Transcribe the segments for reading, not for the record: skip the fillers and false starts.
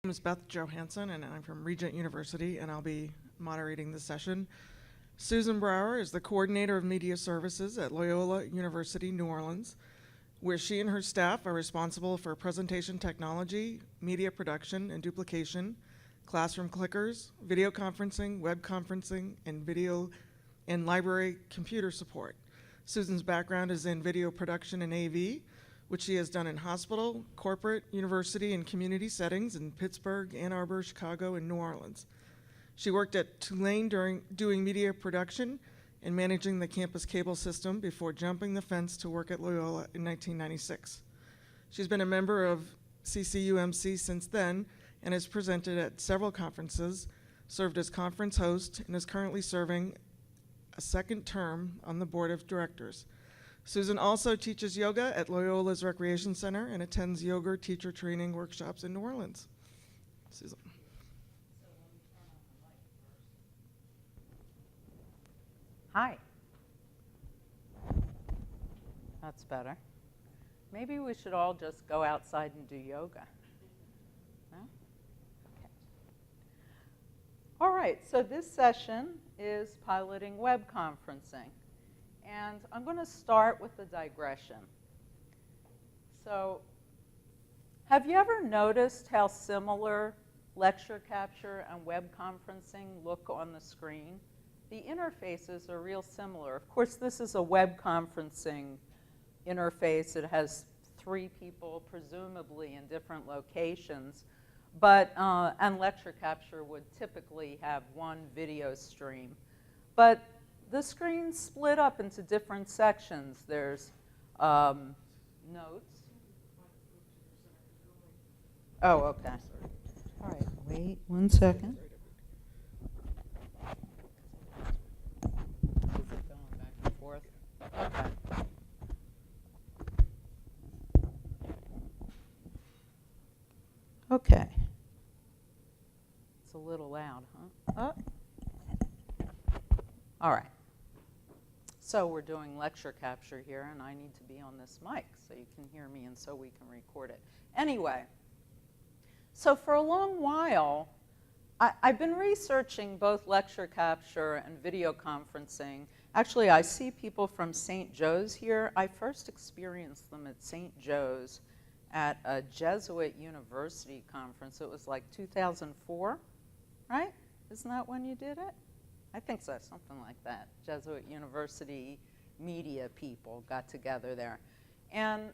name is Beth Johansson, and I'm from Regent University, and I'll be moderating this session. Susan Brower is the coordinator of media services at Loyola University, New Orleans, where she and her staff are responsible for presentation technology, media production and duplication, classroom clickers, video conferencing, web conferencing, and video and library computer support. Susan's background is in video production and AV, which she has done in hospital, corporate, university, and community settings in Pittsburgh, Ann Arbor, Chicago, and New Orleans. She worked at Tulane doing media production and managing the campus cable system before jumping the fence to work at Loyola in 1996. She's been a member of CCUMC since then and has presented at several conferences, served as conference host, and is currently serving a second term on the board of directors. Susan also teaches yoga at Loyola's Recreation Center and attends yoga teacher training workshops in New Orleans. Susan. Hi. That's better. Maybe we should all just go outside and do yoga. No? Okay. All right, so this session is piloting web conferencing. And I'm going to start with a digression. So, have you ever noticed how similar lecture capture and web conferencing look on the screen? The interfaces are real similar. Of course, this is a web conferencing interface. It has 3 people, presumably in different locations. But, and lecture capture would typically have 1 video stream. But the screen's split up into different sections. There's notes. Oh, okay. All right, wait 1 second. Is it going back and forth? Okay. Okay. It's a little loud, huh? Oh. All right. So we're doing lecture capture here, and I need to be on this mic so you can hear me and so we can record it. Anyway, so for a long while, I've been researching both lecture capture and video conferencing. Actually, I see people from St. Joe's here. I first experienced them at St. Joe's at a Jesuit University conference. It was like 2004, right? Isn't that when you did it? I think so, something like that. Jesuit University media people got together there. And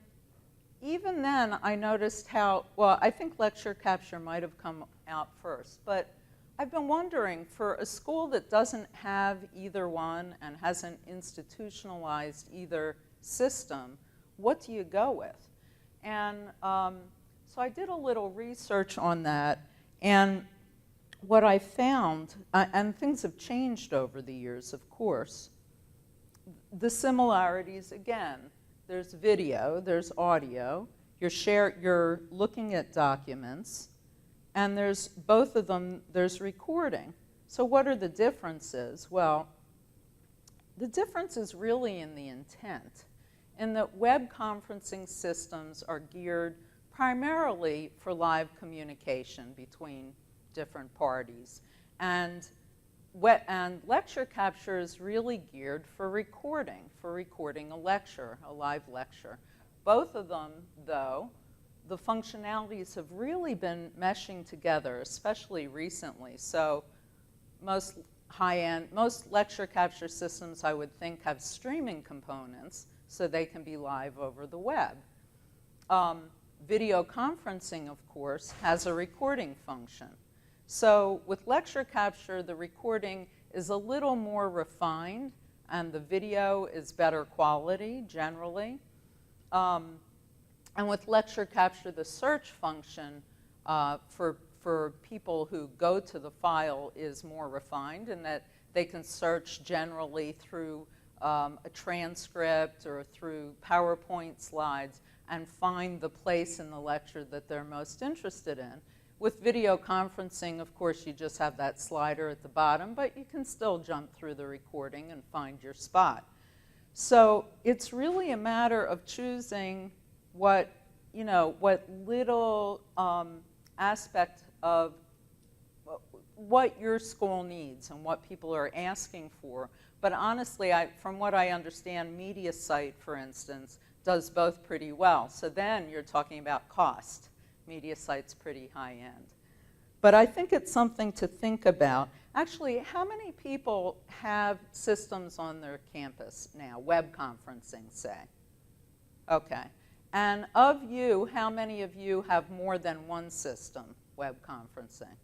even then, I noticed how, well, I think lecture capture might have come out first, but I've been wondering, for a school that doesn't have either one and hasn't institutionalized either system, what do you go with? And so I did a little research on that, and what I found, and things have changed over the years, of course, the similarities, again, there's video, there's audio, you're looking at documents, and there's both of them, there's recording. So what are the differences? Well, the difference is really in the intent, in that web conferencing systems are geared primarily for live communication between different parties. And lecture capture is really geared for recording a lecture, a live lecture. Both of them, though, the functionalities have really been meshing together, especially recently. So most high-end, most lecture capture systems, I would think, have streaming components so they can be live over the web. Video conferencing, of course, has a recording function. So with lecture capture, the recording is a little more refined, and the video is better quality, generally. And with lecture capture, the search function for people who go to the file is more refined, in that they can search generally through a transcript or through PowerPoint slides and find the place in the lecture that they're most interested in. With video conferencing, of course, you just have that slider at the bottom, but you can still jump through the recording and find your spot. So it's really a matter of choosing what little aspect of what your school needs and what people are asking for. But honestly, from what I understand, MediaSite, for instance, does both pretty well. So then you're talking about cost. MediaSite's pretty high end. But I think it's something to think about. Actually, how many people have systems on their campus now, web conferencing, say? Okay. And of you, how many of you have more than one system, web conferencing?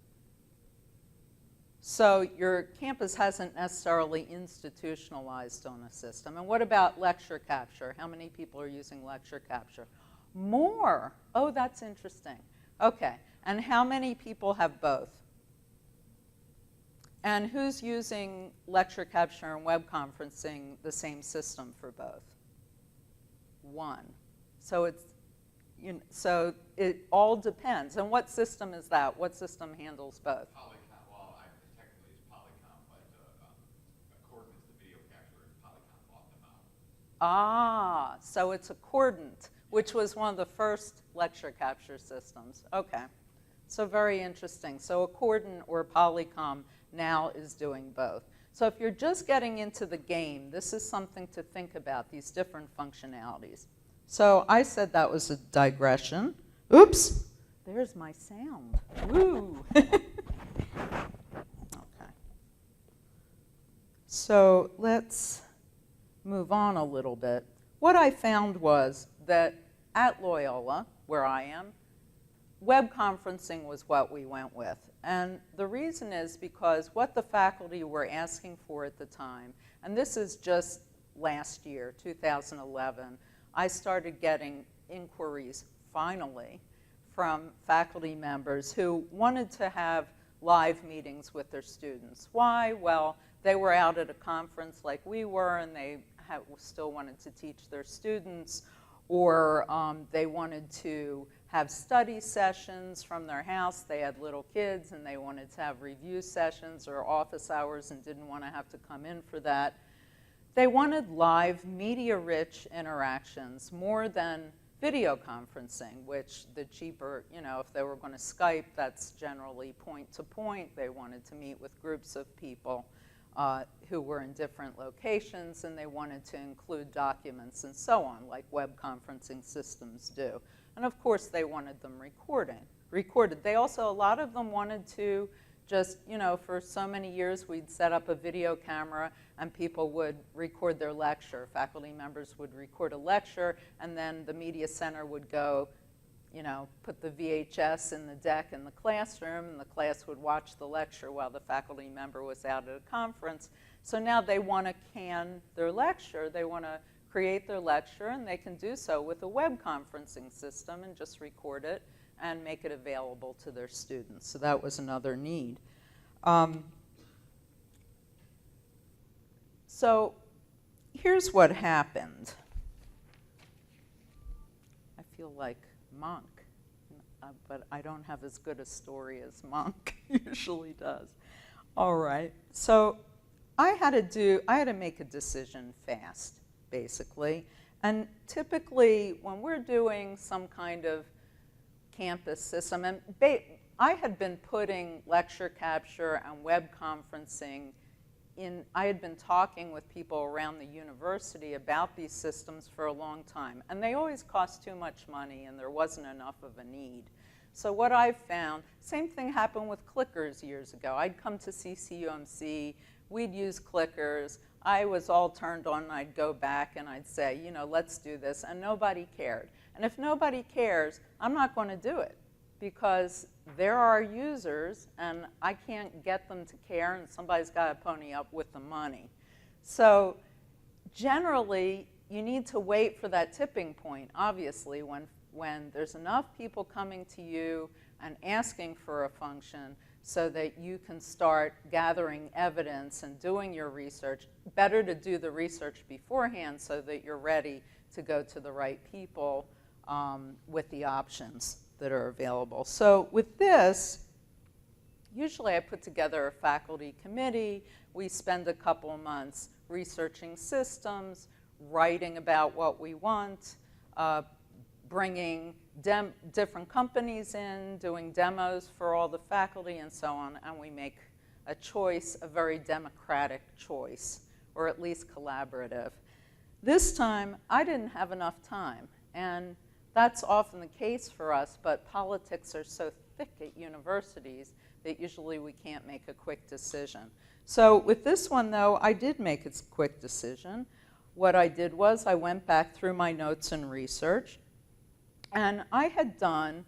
So your campus hasn't necessarily institutionalized on a system. And what about lecture capture? How many people are using lecture capture? More. Oh, that's interesting. Okay. And how many people have both? And who's using lecture capture and web conferencing the same system for both? One. So so it all depends. And what system is that? What system handles both? Well, technically it's Polycom, but Accordant is the video capture, and Polycom bought them out. Ah, so it's Accordant, which was one of the first lecture capture systems. Okay. So very interesting. So Accordant or Polycom now is doing both. So if you're just getting into the game, this is something to think about, these different functionalities. So I said that was a digression. Oops, there's my sound. Woo! Okay. So let's move on a little bit. What I found was that at Loyola, where I am, web conferencing was what we went with. And the reason is because what the faculty were asking for at the time, and this is just last year, 2011, I started getting inquiries, finally, from faculty members who wanted to have live meetings with their students. Why? Well, they were out at a conference like we were, and they still wanted to teach their students, or they wanted to have study sessions from their house. They had little kids, and they wanted to have review sessions or office hours and didn't want to have to come in for that. They wanted live, media-rich interactions more than video conferencing, which the cheaper, if they were going to Skype, that's generally point-to-point. They wanted to meet with groups of people who were in different locations, and they wanted to include documents and so on, like web conferencing systems do. And of course, they wanted them recorded. They also, a lot of them wanted to just, for so many years, we'd set up a video camera and people would record their lecture. Faculty members would record a lecture, and then the media center would go, put the VHS in the deck in the classroom, and the class would watch the lecture while the faculty member was out at a conference. So now they want to can their lecture. They want to create their lecture, and they can do so with a web conferencing system and just record it and make it available to their students. So that was another need. So here's what happened. I feel like Monk, but I don't have as good a story as Monk usually does. All right, so I had to make a decision fast, basically. And typically, when we're doing some kind of campus system, and I had been putting lecture capture and web conferencing in, I had been talking with people around the university about these systems for a long time, and they always cost too much money and there wasn't enough of a need. So what I've found, same thing happened with clickers years ago. I'd come to CCUMC, we'd use clickers, I was all turned on, and I'd go back and I'd say, let's do this, and nobody cared. And if nobody cares, I'm not going to do it, because there are users, and I can't get them to care, and somebody's got to pony up with the money. So generally, you need to wait for that tipping point, obviously, when there's enough people coming to you and asking for a function so that you can start gathering evidence and doing your research. Better to do the research beforehand so that you're ready to go to the right people with the options that are available. So with this, usually I put together a faculty committee. We spend a couple of months researching systems, writing about what we want, bringing different companies in, doing demos for all the faculty and so on, and we make a choice, a very democratic choice, or at least collaborative. This time, I didn't have enough time, and that's often the case for us, but politics are so thick at universities that usually we can't make a quick decision. So with this one, though, I did make a quick decision. What I did was I went back through my notes and research, and I had done,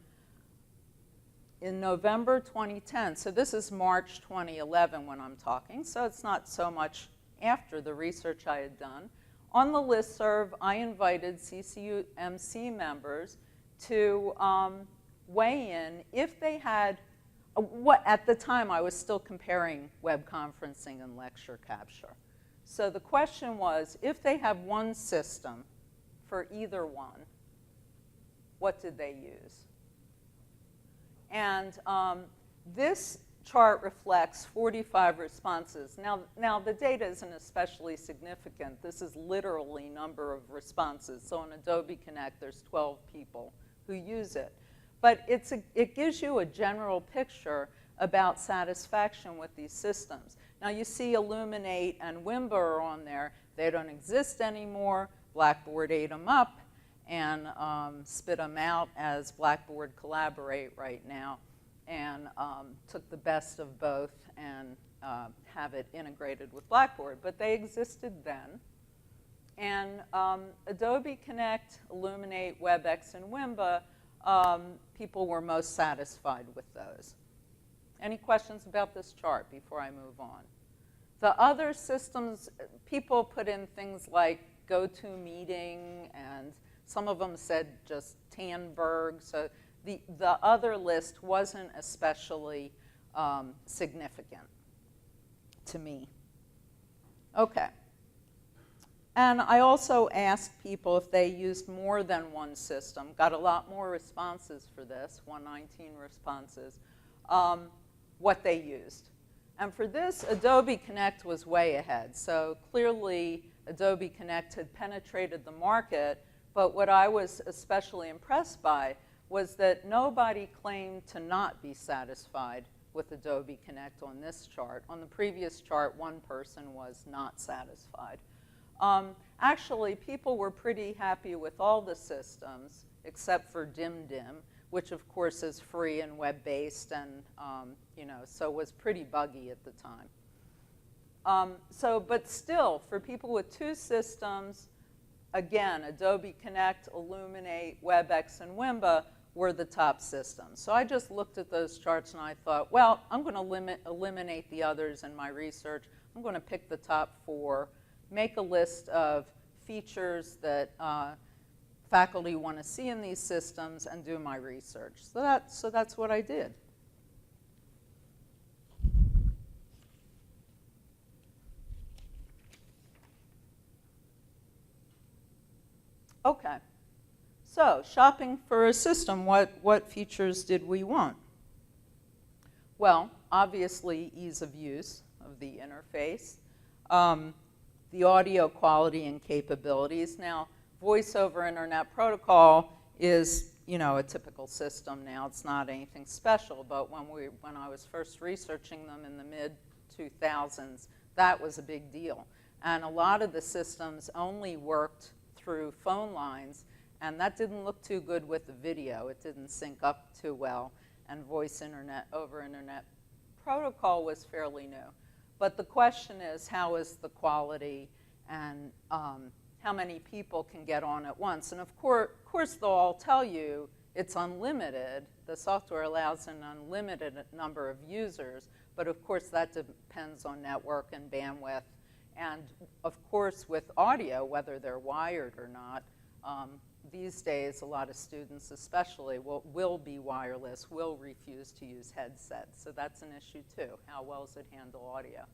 in November 2010, so this is March 2011 when I'm talking, so it's not so much after the research I had done. On the listserv, I invited CCUMC members to weigh in if they had, at the time I was still comparing web conferencing and lecture capture. So the question was, if they have one system for either one, what did they use? And this chart reflects 45 responses. Now the data isn't especially significant. This is literally number of responses. So on Adobe Connect, there's 12 people who use it. But it gives you a general picture about satisfaction with these systems. Now you see Illuminate and Wimba are on there. They don't exist anymore. Blackboard ate them up and spit them out as Blackboard Collaborate right now, and took the best of both and have it integrated with Blackboard. But they existed then. And Adobe Connect, Illuminate, WebEx, and Wimba, people were most satisfied with those. Any questions about this chart before I move on? The other systems, people put in things like GoToMeeting, and some of them said just Tandberg. So the other list wasn't especially significant to me. Okay. And I also asked people if they used more than one system. Got a lot more responses for this, 119 responses, what they used. And for this, Adobe Connect was way ahead. So clearly, Adobe Connect had penetrated the market. But what I was especially impressed by was that nobody claimed to not be satisfied with Adobe Connect on this chart. On the previous chart, one person was not satisfied. Actually, people were pretty happy with all the systems except for DimDim, which of course is free and web-based, and so was pretty buggy at the time. But still, for people with two systems, again, Adobe Connect, Illuminate, WebEx, and Wimba were the top systems. So I just looked at those charts and I thought, well, I'm going to eliminate the others in my research. I'm going to pick the top 4, make a list of features that faculty want to see in these systems, and do my research. So that's what I did. Okay, so shopping for a system, what features did we want? Well, obviously ease of use of the interface, the audio quality and capabilities. Now, Voice over Internet Protocol is, a typical system now. It's not anything special, but when I was first researching them in the mid-2000s, that was a big deal. And a lot of the systems only worked through phone lines, and that didn't look too good with the video. It didn't sync up too well, and Voice over Internet Protocol was fairly new. But the question is, how is the quality, and how many people can get on at once? And of course, they'll all tell you it's unlimited. The software allows an unlimited number of users, but of course that depends on network and bandwidth. And of course, with audio, whether they're wired or not, these days a lot of students especially will be wireless, will refuse to use headsets. So that's an issue too. How well does it handle audio?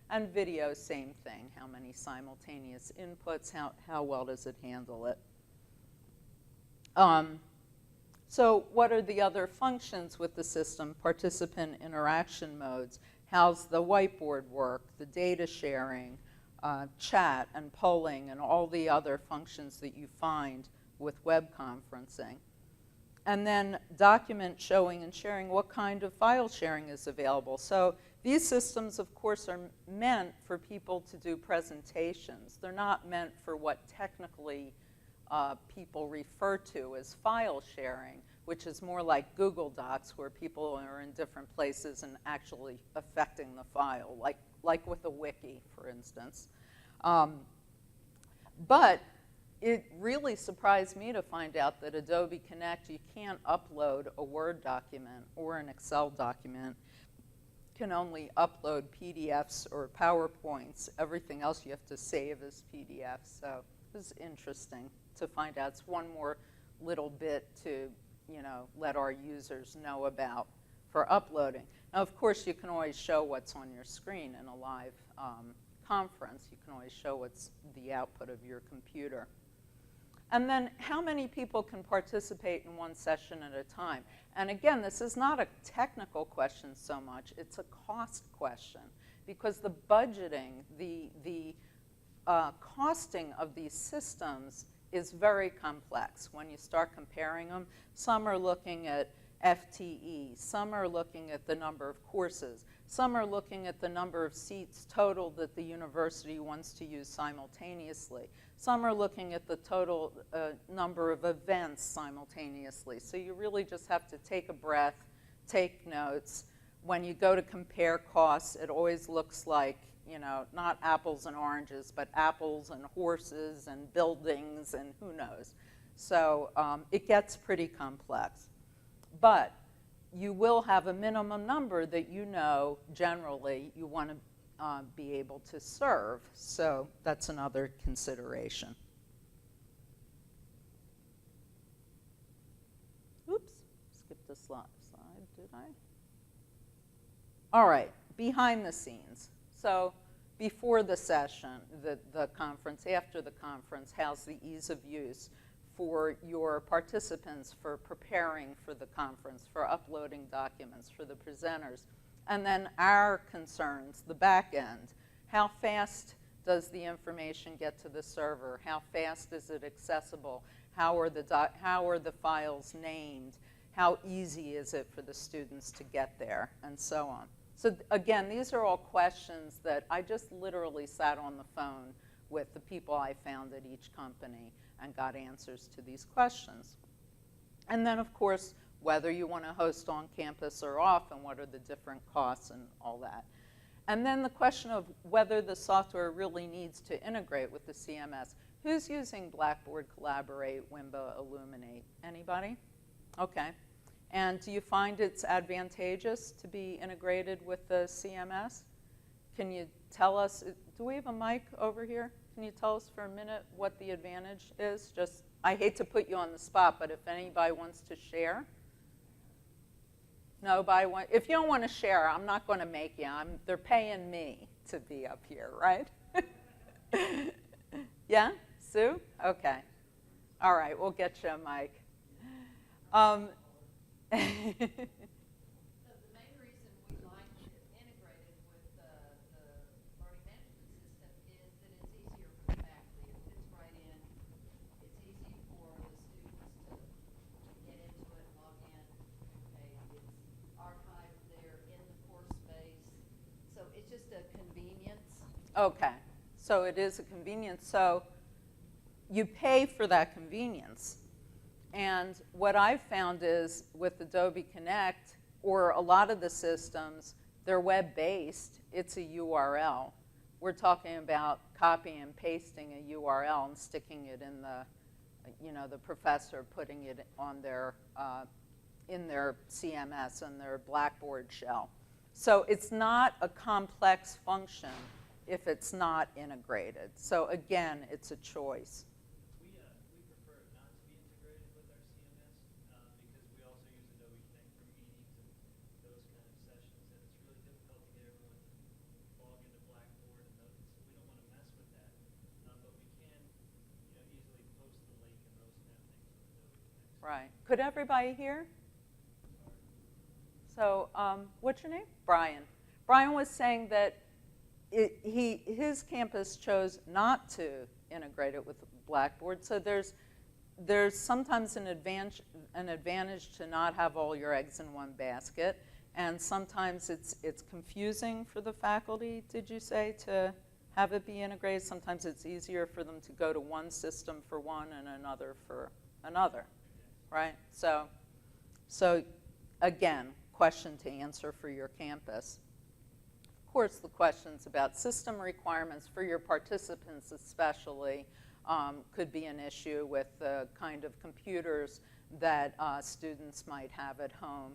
And video, same thing. How many simultaneous inputs? How well does it handle it? So what are the other functions with the system? Participant interaction modes. How's the whiteboard work? The data sharing, chat and polling, and all the other functions that you find with web conferencing. And then document showing and sharing what kind of file sharing is available. So these systems, of course, are meant for people to do presentations. They're not meant for what technically people refer to as file sharing, which is more like Google Docs, where people are in different places and actually affecting the file, like with a wiki, for instance. But it really surprised me to find out that Adobe Connect, you can't upload a Word document or an Excel document. You can only upload PDFs or PowerPoints. Everything else you have to save as PDFs. So it was interesting to find out. It's one more little bit to, let our users know about for uploading. Now, of course, you can always show what's on your screen in a live conference. You can always show what's the output of your computer. And then how many people can participate in one session at a time? And again, this is not a technical question so much. It's a cost question, because the budgeting, the costing of these systems is very complex. When you start comparing them, some are looking at FTE, some are looking at the number of courses, some are looking at the number of seats total that the university wants to use simultaneously. Some are looking at the total number of events simultaneously. So you really just have to take a breath, take notes. When you go to compare costs, it always looks like, not apples and oranges, but apples and horses and buildings and who knows. So it gets pretty complex. But you will have a minimum number that generally you want to be able to serve. So that's another consideration. Oops, skipped a slide, did I? All right, behind the scenes. So before the session, the conference, after the conference, how's the ease of use for your participants, for preparing for the conference, for uploading documents, for the presenters. And then our concerns, the back end. How fast does the information get to the server? How fast is it accessible? How are the files named? How easy is it for the students to get there? And so on. So again, these are all questions that I just literally sat on the phone with the people I found at each company and got answers to these questions. And then, of course, whether you want to host on campus or off, and what are the different costs and all that. And then the question of whether the software really needs to integrate with the CMS. Who's using Blackboard, Collaborate, Wimba, Illuminate? Anybody? Okay. And do you find it's advantageous to be integrated with the CMS? Can you tell us, do we have a mic over here? Can you tell us for a minute what the advantage is? Just, I hate to put you on the spot, but if anybody wants to share. Nobody want, if you don't want to share, I'm not going to make you. They're paying me to be up here, right? Yeah? Sue? Okay. All right, we'll get you a mic. So the main reason we like it integrated with the learning management system is that it's easier for the faculty. It fits right in. It's easy for the students to get into it, log in. Okay, it's archived there in the course space. So it's just a convenience. Okay, so it is a convenience. So you pay for that convenience. And what I've found is with Adobe Connect, or a lot of the systems, they're web-based. It's a URL. We're talking about copying and pasting a URL and sticking it in the professor putting it on their, in their CMS and their Blackboard shell. So it's not a complex function if it's not integrated. So again, it's a choice. We prefer it not to be integrated with our CMS because we also use Adobe Connect for meetings and those kind of sessions, and it's really difficult to get everyone to log into Blackboard and those, so we don't want to mess with that. But we can, easily post the link and those kind of things with Adobe Connect. Right. Could everybody hear? So what's your name? Brian. Brian was saying that his campus chose not to integrate it with Blackboard. So there's there's sometimes an advantage to not have all your eggs in one basket, and sometimes it's confusing for the faculty, did you say, to have it be integrated? Sometimes it's easier for them to go to one system for one and another for another, right? So again, question to answer for your campus. Of course, the questions about system requirements for your participants especially could be an issue with the kind of computers that students might have at home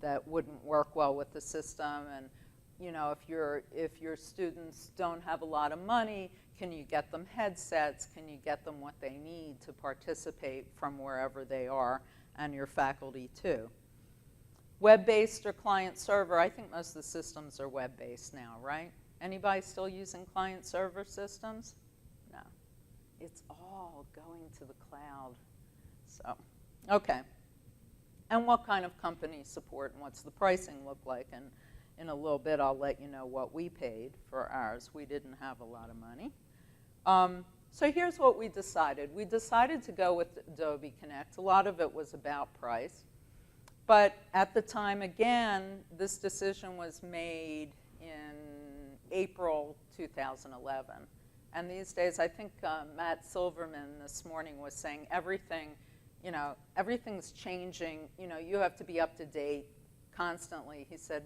that wouldn't work well with the system. And you know, if your students don't have a lot of money, can you get them headsets? Can you get them what they need to participate from wherever they are, and your faculty too? Web-based or client-server? I think most of the systems are web-based now, right? Anybody still using client-server systems? No. It's all going to the cloud. So, okay. And what kind of company support and what's the pricing look like? And in a little bit, I'll let you know what we paid for ours. We didn't have a lot of money. So here's what we decided. We decided to go with Adobe Connect. A lot of it was about price. But at the time, again, this decision was made in April 2011. And these days, I think Matt Silverman this morning was saying everything's changing. You know, you have to be up to date constantly. He said,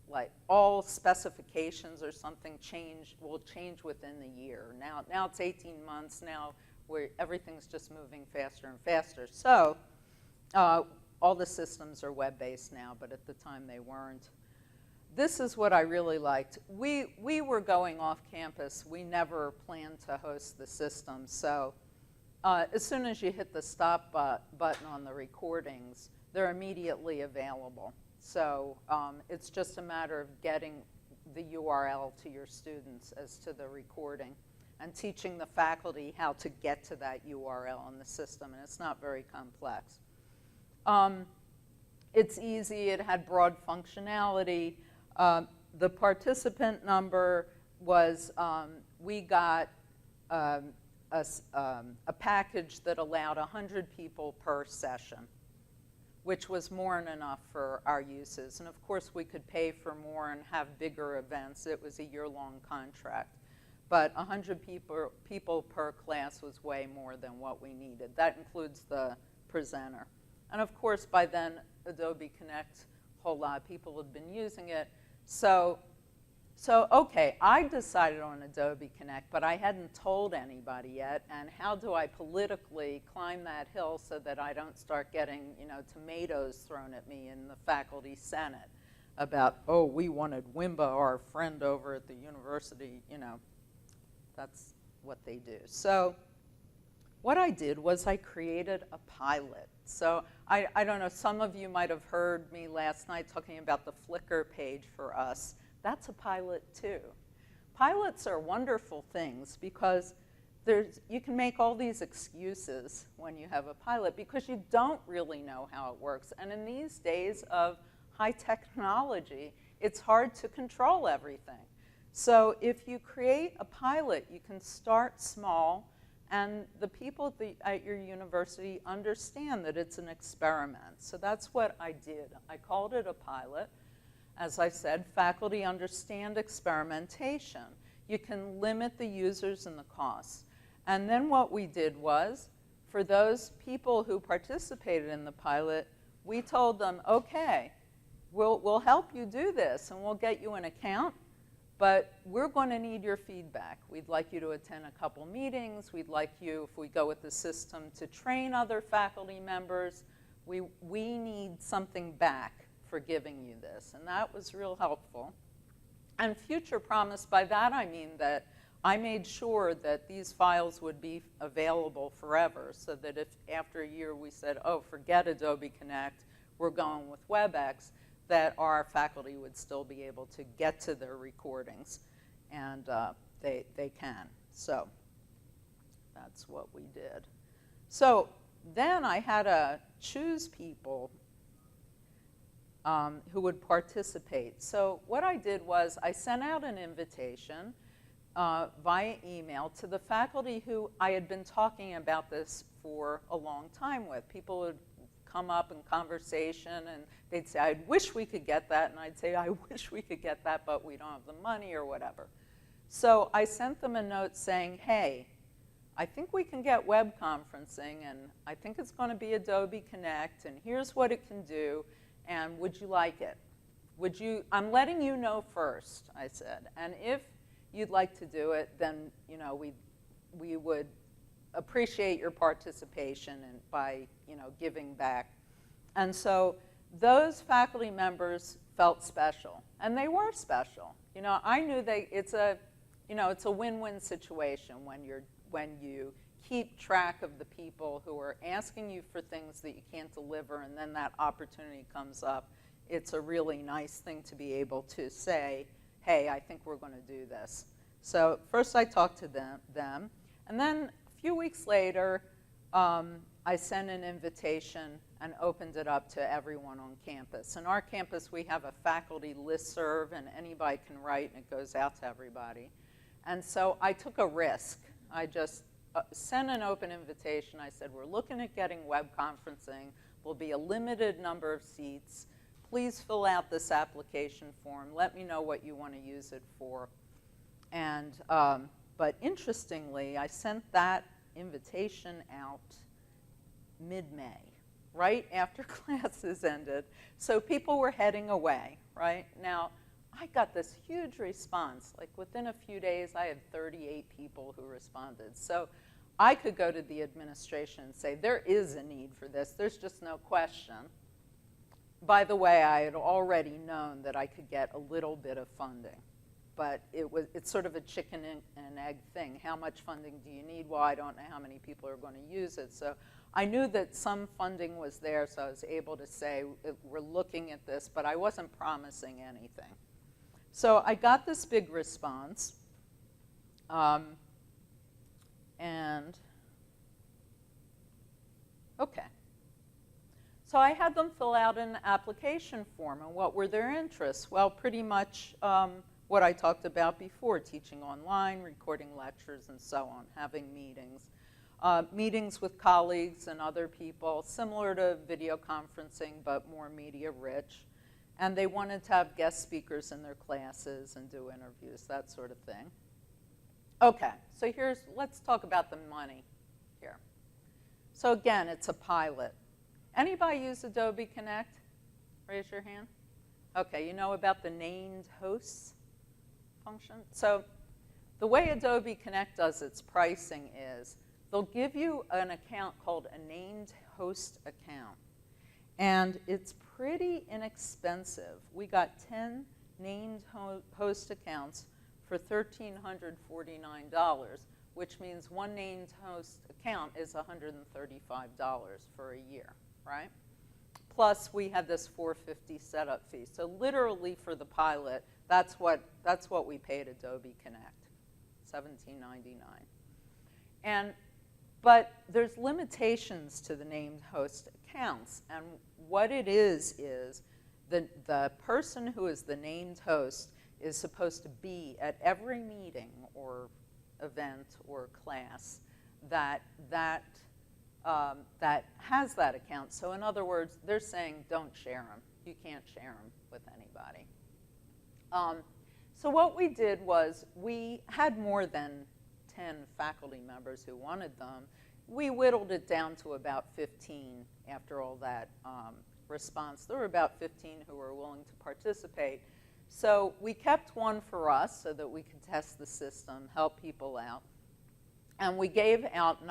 like, all specifications or something will change within the year. Now it's 18 months. Now everything's just moving faster and faster. So all the systems are web-based now, but at the time they weren't. This is what I really liked. We were going off campus. We never planned to host the system. So as soon as you hit the stop button on the recordings, they're immediately available. So it's just a matter of getting the URL to your students as to the recording and teaching the faculty how to get to that URL in the system, and it's not very complex. It's easy. It had broad functionality. The participant number was, we got a package that allowed 100 people per session, which was more than enough for our uses. And of course, we could pay for more and have bigger events. It was a year-long contract. But 100 people per class was way more than what we needed. That includes the presenter. And of course, by then, Adobe Connect, a whole lot of people had been using it. So okay, I decided on Adobe Connect, but I hadn't told anybody yet. And how do I politically climb that hill so that I don't start getting, tomatoes thrown at me in the faculty senate about, oh, we wanted Wimba, our friend over at the university, That's what they do. So what I did was I created a pilot. So I don't know, some of you might have heard me last night talking about the Flickr page for us. That's a pilot too. Pilots are wonderful things because you can make all these excuses when you have a pilot because you don't really know how it works. And in these days of high technology, it's hard to control everything. So if you create a pilot, you can start small, and the people at your university understand that it's an experiment. So that's what I did. I called it a pilot. As I said, faculty understand experimentation. You can limit the users and the costs. And then what we did was, for those people who participated in the pilot, we told them, okay, we'll help you do this, and we'll get you an account, but we're going to need your feedback. We'd like you to attend a couple meetings. We'd like you, if we go with the system, to train other faculty members. We need something back for giving you this, and that was real helpful. And future promise, by that I mean that I made sure that these files would be available forever, so that if after a year we said, oh, forget Adobe Connect, we're going with WebEx, that our faculty would still be able to get to their recordings, and they can. So that's what we did. So then I had to choose people who would participate. So what I did was I sent out an invitation via email to the faculty who I had been talking about this for a long time with. People would come up in conversation and they'd say, I wish we could get that. And I'd say, I wish we could get that, but we don't have the money or whatever. So I sent them a note saying, hey, I think we can get web conferencing, and I think it's going to be Adobe Connect, and here's what it can do, and would you like it? Would you, I'm letting you know first, I said, and if you'd like to do it, then we would appreciate your participation and by giving back. And so those faculty members felt special, and they were special. I knew it's a win-win situation when you keep track of the people who are asking you for things that you can't deliver, and then that opportunity comes up. It's a really nice thing to be able to say, hey, I think we're going to do this. So first I talked to them, and then a few weeks later, I sent an invitation and opened it up to everyone on campus. In our campus, we have a faculty listserv, and anybody can write, and it goes out to everybody. And so I took a risk. I just sent an open invitation. I said, we're looking at getting web conferencing. Will be a limited number of seats. Please fill out this application form. Let me know what you want to use it for. And, but interestingly, I sent that invitation out mid-May, right after classes ended. So people were heading away, right? Now, I got this huge response. Like within a few days, I had 38 people who responded. So I could go to the administration and say, there is a need for this. There's just no question. By the way, I had already known that I could get a little bit of funding. But it's sort of a chicken and egg thing. How much funding do you need? Well, I don't know how many people are going to use it. So I knew that some funding was there, so I was able to say, we're looking at this, but I wasn't promising anything. So I got this big response, and okay. So I had them fill out an application form, and what were their interests? Well, pretty much what I talked about before, teaching online, recording lectures, and so on, having meetings. Meetings with colleagues and other people, similar to video conferencing, but more media rich. And they wanted to have guest speakers in their classes and do interviews, that sort of thing. Okay, so let's talk about the money here. So again, it's a pilot. Anybody use Adobe Connect? Raise your hand. Okay, you know about the named hosts function? So the way Adobe Connect does its pricing is they'll give you an account called a named host account. And it's pretty inexpensive. We got 10 named host accounts for $1,349, which means one named host account is $135 for a year, right? Plus, we had this $450 setup fee. So literally for the pilot, that's what we paid Adobe Connect, $17.99. But there's limitations to the named host accounts. And what it is the person who is the named host is supposed to be at every meeting or event or class that has that account. So in other words, they're saying don't share them. You can't share them with anybody. So what we did was we had more than 10 faculty members who wanted them. We whittled it down to about 15 after all that response. There were about 15 who were willing to participate. So we kept one for us so that we could test the system, help people out. And we gave out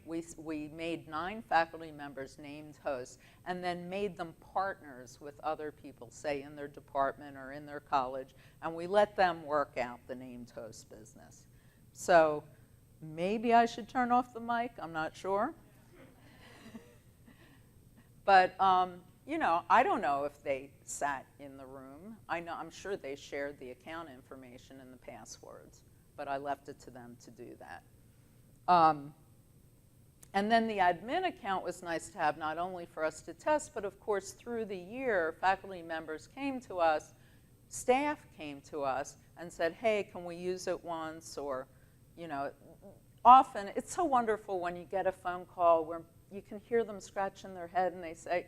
we made 9 faculty members named hosts, and then made them partners with other people, say in their department or in their college, and we let them work out the named host business. So maybe I should turn off the mic, I'm not sure. But I don't know if they sat in the room. I'm sure they shared the account information and the passwords, but I left it to them to do that. And then the admin account was nice to have, not only for us to test, but of course through the year, faculty members came to us, staff came to us and said, hey, can we use it once? Or, often, it's so wonderful when you get a phone call where you can hear them scratching their head and they say,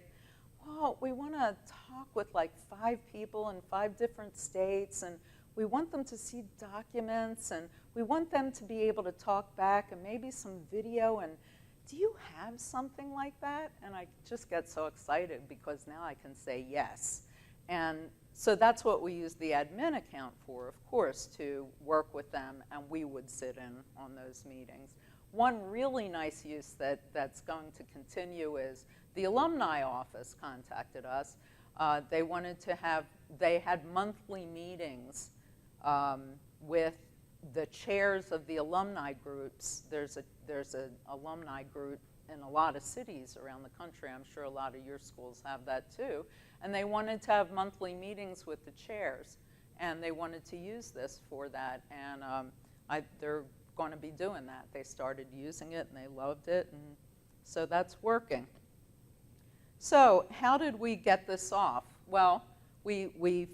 well, we want to talk with like 5 people in 5 different states, and we want them to see documents, and we want them to be able to talk back, and maybe some video, and do you have something like that? And I just get so excited because now I can say yes. And so that's what we use the admin account for, of course, to work with them, and we would sit in on those meetings. One really nice use that's going to continue is the alumni office contacted us. They had monthly meetings with the chairs of the alumni groups. There's an alumni group in a lot of cities around the country. I'm sure a lot of your schools have that too. And they wanted to have monthly meetings with the chairs, and they wanted to use this for that. And they're going to be doing that. They started using it, and they loved it, and so that's working. So how did we get this off? Well, we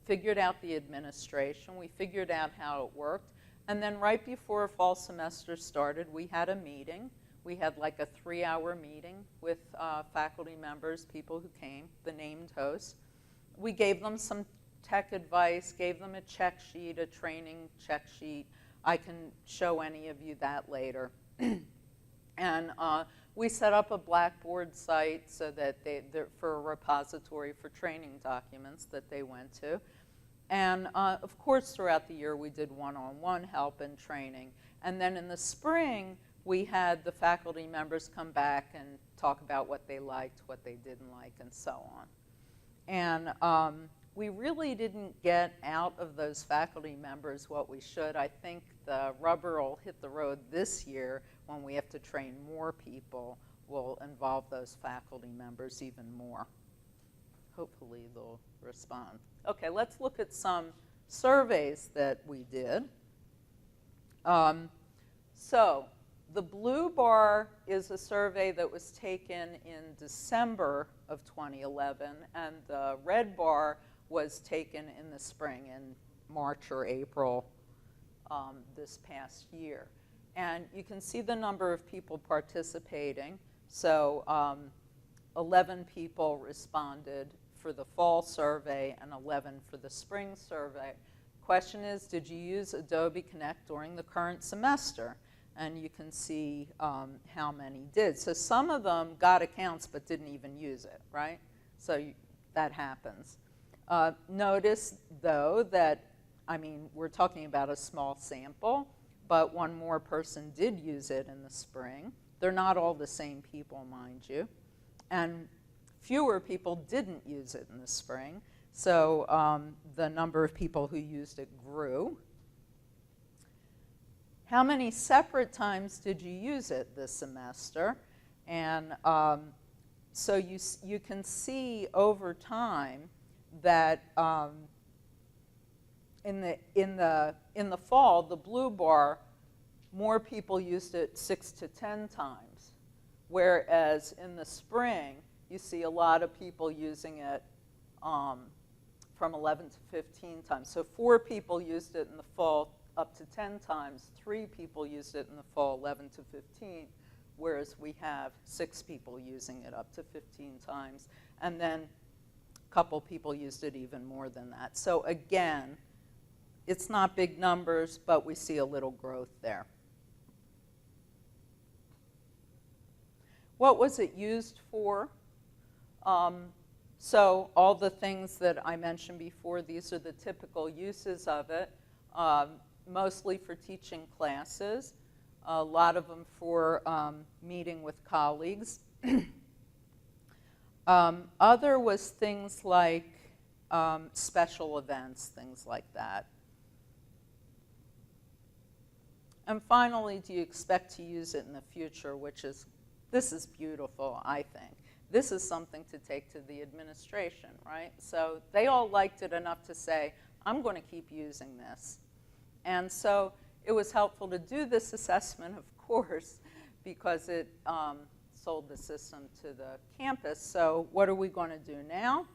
figured out the administration. We figured out how it worked. And then right before fall semester started, we had a meeting. We had like a 3-hour meeting with faculty members, people who came, the named hosts. We gave them some tech advice, gave them a check sheet, a training check sheet. I can show any of you that later. And we set up a Blackboard site so that for a repository for training documents that they went to. And of course, throughout the year, we did one-on-one help and training. And then in the spring, we had the faculty members come back and talk about what they liked, what they didn't like, and so on. And we really didn't get out of those faculty members what we should. I think the rubber will hit the road this year when we have to train more people. Will involve those faculty members even more. Hopefully they'll respond. Okay, let's look at some surveys that we did. So the blue bar is a survey that was taken in December of 2011, and the red bar was taken in the spring, in March or April this past year. And you can see the number of people participating. So 11 people responded for the fall survey and 11 for the spring survey. Question is, did you use Adobe Connect during the current semester? And you can see how many did. So some of them got accounts but didn't even use it, right? So that happens. Notice, though, that, I mean, we're talking about a small sample, but one more person did use it in the spring. They're not all the same people, mind you. And fewer people didn't use it in the spring. So the number of people who used it grew. How many separate times did you use it this semester? And so you can see over time that in the fall, the blue bar, more people used it 6 to 10 times, whereas in the spring, you see a lot of people using it from 11 to 15 times. So 4 people used it in the fall up to 10 times. 3 people used it in the fall 11 to 15, whereas we have 6 people using it up to 15 times. And then a couple people used it even more than that. So again, it's not big numbers, but we see a little growth there. What was it used for? So all the things that I mentioned before, these are the typical uses of it, mostly for teaching classes, a lot of them for meeting with colleagues. Other was things like special events, things like that. And finally, do you expect to use it in the future, this is beautiful, I think. This is something to take to the administration, right? So they all liked it enough to say, I'm going to keep using this. And so it was helpful to do this assessment, of course, because it sold the system to the campus. So what are we going to do now?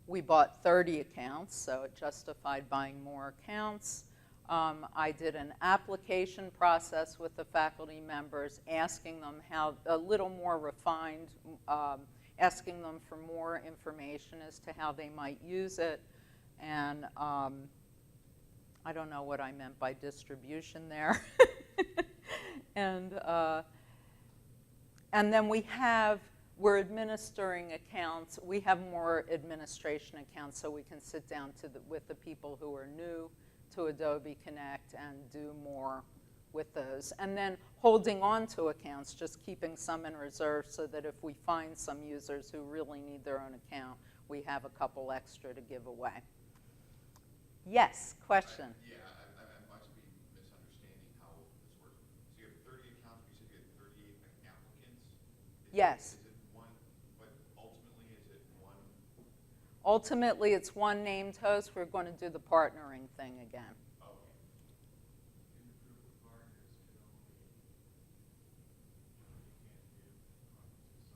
We bought 30 accounts, so it justified buying more accounts. I did an application process with the faculty members, asking them how, a little more refined, asking them for more information as to how they might use it. And I don't know what I meant by distribution there. And then we're administering accounts. We have more administration accounts so we can sit down with the people who are new to Adobe Connect and do more with those. And then holding on to accounts, just keeping some in reserve so that if we find some users who really need their own account, we have a couple extra to give away. Yes, question? Yeah, I must be misunderstanding how this works. So you have 30 accounts, you said you had 38 applicants? Yes. Is it one, but ultimately is it one? Ultimately, it's one named host. We're going to do the partnering thing again. Okay. In the group of partners could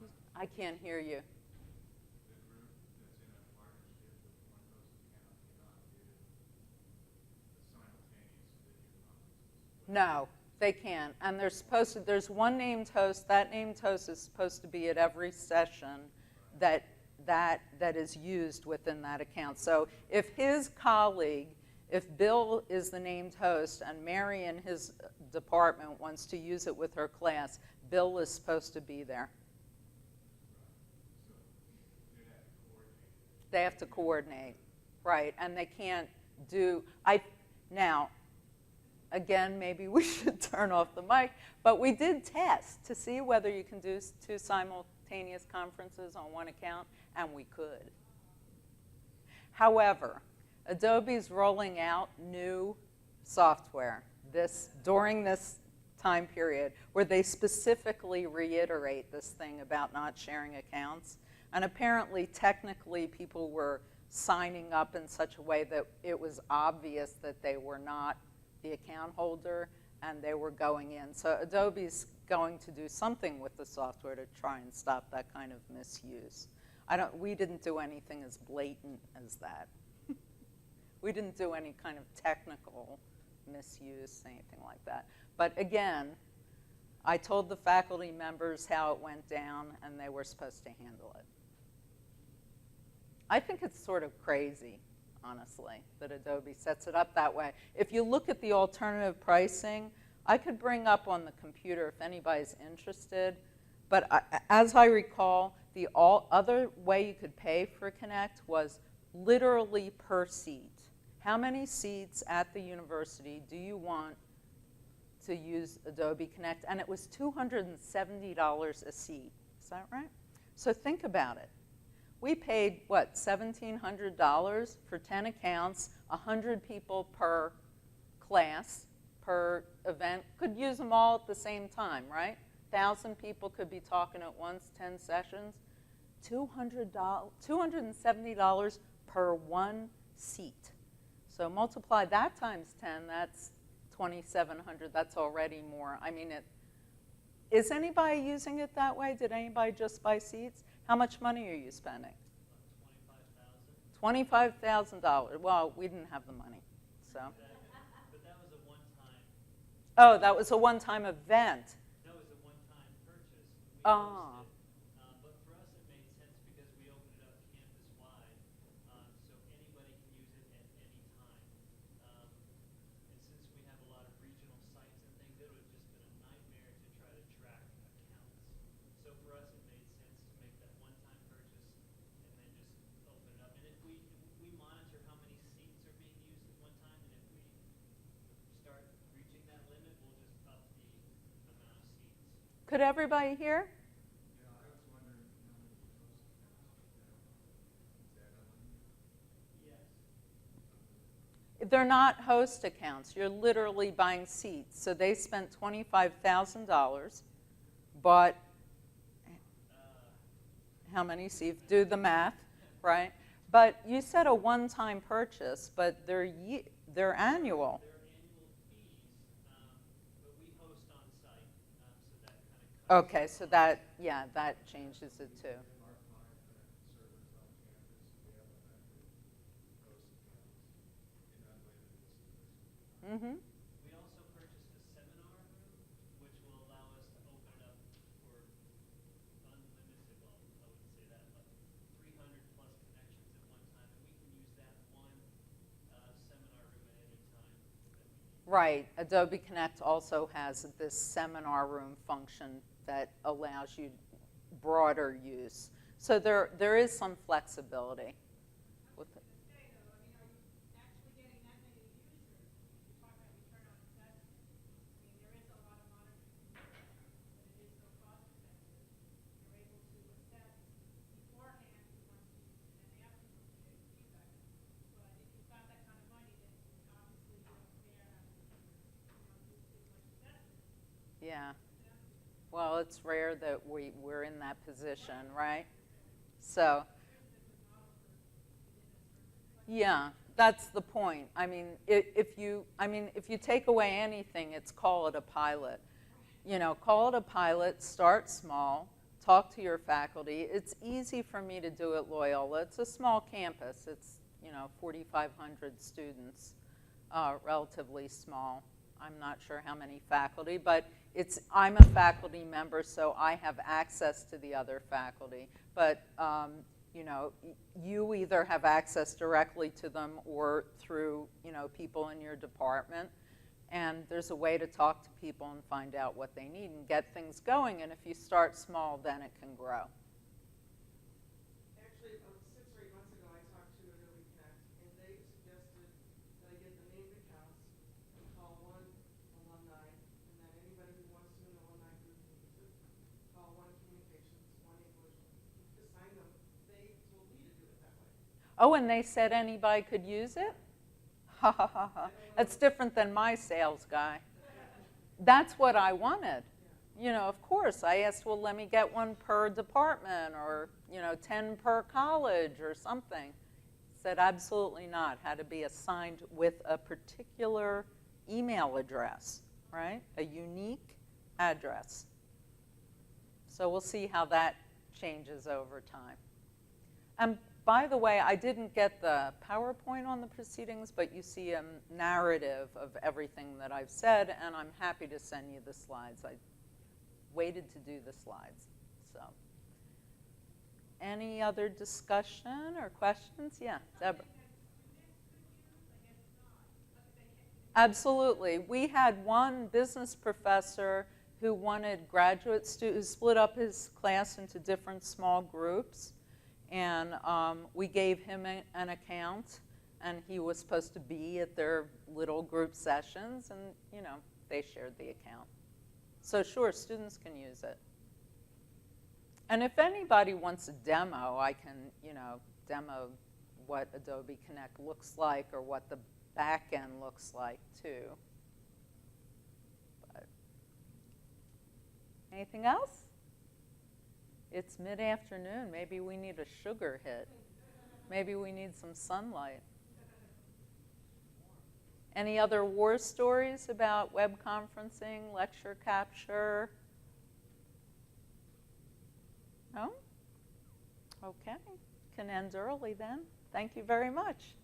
only, I can't hear you. the group that's in a partnership with one host account cannot do the simultaneous video conferences. No, they can't. And there's one named host. That named host is supposed to be at every session that is used within that account. So if his colleague, if Bill is the named host and Mary in his department wants to use it with her class, Bill is supposed to be there. They have to coordinate, right? And they can't do, now, again, maybe we should turn off the mic, but we did test to see whether you can do two simultaneous conferences on one account, and we could. However, Adobe's rolling out new software during this time period where they specifically reiterate this thing about not sharing accounts. And apparently, technically, people were signing up in such a way that it was obvious that they were not the account holder and they were going in. So Adobe's going to do something with the software to try and stop that kind of misuse. We didn't do anything as blatant as that. We didn't do any kind of technical misuse, anything like that. But again, I told the faculty members how it went down, and they were supposed to handle it. I think it's sort of crazy, honestly, that Adobe sets it up that way. If you look at the alternative pricing, I could bring up on the computer if anybody's interested. But as I recall, the other way you could pay for Connect was literally per seat. How many seats at the university do you want to use Adobe Connect? And it was $270 a seat. Is that right? So think about it. We paid, what, $1,700 for 10 accounts, 100 people per class, per event. Could use them all at the same time, right? 1,000 people could be talking at once, 10 sessions. $270 per one seat. So multiply that times 10, that's $2,700. That's already more. I mean, is anybody using it that way? Did anybody just buy seats? How much money are you spending? $25,000. Well, we didn't have the money, so. But that was a one-time. Oh, that was a one-time event. That was a one-time purchase. We Oh. hosted. But for us, it made sense because we opened it up campus-wide, so anybody can use it at any time. And since we have a lot of regional sites and things, it would have just been a nightmare to try to track accounts. So for us, it made sense to make that one-time purchase and then just open it up. And if we monitor how many seats are being used at one time, and if we start reaching that limit, we'll just up the amount of seats. Could everybody hear? Yeah, I was wondering how many host accounts. Yes. They're not host accounts. You're literally buying seats. So they spent $25,000, but how many seats? Do the math, right? But you said a one-time purchase, but they're annual. They're annual fees, but we host on site, so that kind of cuts. Okay, so that, yeah, that changes it too. Our client servers on campus, we have 100 host accounts in unlimited service. Mm-hmm. We also purchased a seminar room, which will allow us to open it up for unlimited, well, I wouldn't say that, but 300 plus connections at one time, and we can use that one seminar room at any time that we need. Right. Adobe Connect also has this seminar room function that allows you broader use. So there is some flexibility with it. Say though, I mean, are you actually getting that many users? You talk about return on investment. I mean, there is a lot of monitoring, but it is so cost effective. You're able to assess beforehand once you, and then afterwards you get feedback. But if you've got that kind of money, then obviously you don't care how to, do as much assessment. Yeah. Well, it's rare that we're in that position, right? So, yeah, that's the point. I mean, if you take away anything, it's call it a pilot. You know, call it a pilot, start small, talk to your faculty. It's easy for me to do at Loyola. It's a small campus. It's, 4,500 students, relatively small. I'm not sure how many faculty, but I'm a faculty member, so I have access to the other faculty. But you either have access directly to them or through people in your department. And there's a way to talk to people and find out what they need and get things going. And if you start small, then it can grow. Actually, about 6 or 8 months ago, I talked to Adobe Connect, and they suggested that I get the named accounts and call one alumni, and then anybody who wants to in the alumni group can use it. Call one communications, one English, assign them. They told me to do it that way. Oh, and they said anybody could use it? Ha ha ha ha. That's different than my sales guy. That's what I wanted. Of course, I asked, well, let me get one per department or, 10 per college or something. Said absolutely not. Had to be assigned with a particular email address, right? A unique address. So we'll see how that changes over time. And by the way, I didn't get the PowerPoint on the proceedings, but you see a narrative of everything that I've said, and I'm happy to send you the slides. I waited to do the slides. So, any other discussion or questions? Yeah, Deborah. Absolutely. We had one business professor who wanted graduate students, who split up his class into different small groups. And we gave him an account, and he was supposed to be at their little group sessions, and they shared the account. So sure, students can use it. And if anybody wants a demo, I can demo what Adobe Connect looks like or what the back end looks like too. But anything else? It's mid-afternoon. Maybe we need a sugar hit. Maybe we need some sunlight. Any other war stories about web conferencing, lecture capture? No? Okay. Can end early then. Thank you very much.